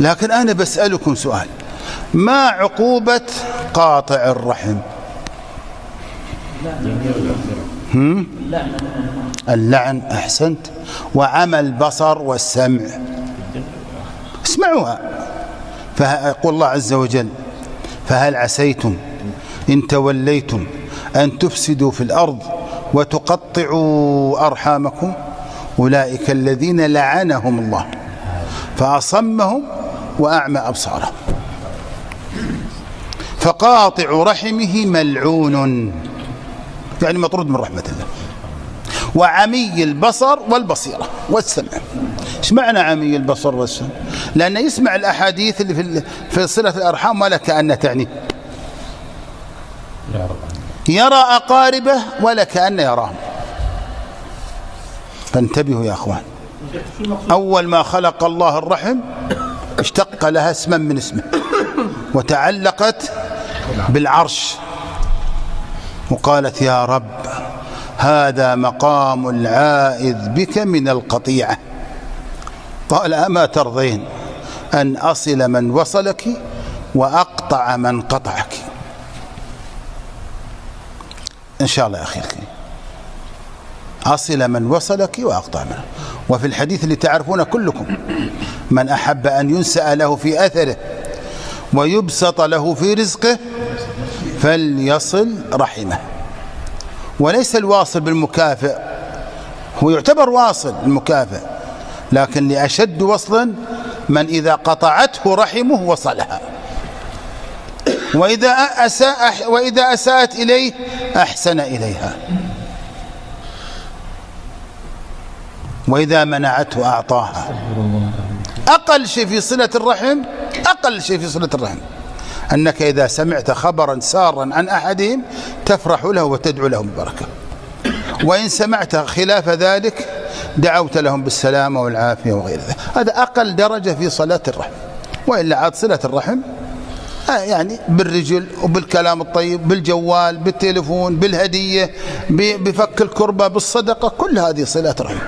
لكن أنا بسألكم سؤال: ما عقوبة قاطع الرحم؟ اللعن. أحسنت. وعمى البصر والسمع. اسمعوها. فيقول الله عز وجل: فهل عسيتم إن توليتم أن تفسدوا في الأرض وتقطعوا أرحامكم أولئك الذين لعنهم الله فأصمهم وأعمى أبصارهم. فقاطع رحمه ملعون، يعني مطرود من رحمة الله. وعمي البصر والبصيرة والسمع. ايش معنى عمي البصر والسمع؟ لأنه يسمع الأحاديث اللي في صلة الأرحام ولا كأن تعنيه، يرى أقاربه ولا كأن يراهم. فانتبهوا يا أخوان. أول ما خلق الله الرحم اشتق لها اسما من اسمه وتعلقت بالعرش وقالت: يا رب هذا مقام العائذ بك من القطيعة. قال: أما ترضين أن أصل من وصلك وأقطع من قطعك؟ إن شاء الله يا أخي الكريم، أصل من وصلك وأقطع منه. وفي الحديث اللي تعرفون كلكم: من أحب أن ينسأ له في أثره ويبسط له في رزقه فليصل رحمه. وليس الواصل بالمكافئ، هو يعتبر واصل المكافئ، لكن لأشد وصلا من إذا قطعته رحمه وصلها، وإذا أساءت إليه أحسن إليها، وإذا منعته أعطاها. أقل شيء في صلة الرحم أنك إذا سمعت خبرا سارا عن أحدهم تفرح له وتدعو لهم بالبركة، وإن سمعت خلاف ذلك دعوت لهم بالسلامة والعافية وغير ذلك. هذا أقل درجة في صلة الرحم. وإلا عاد صلة الرحم يعني بالرجل وبالكلام الطيب، بالجوال، بالتليفون، بالهدية، بفك الكربة، بالصدقة، كل هذه صلة رحم.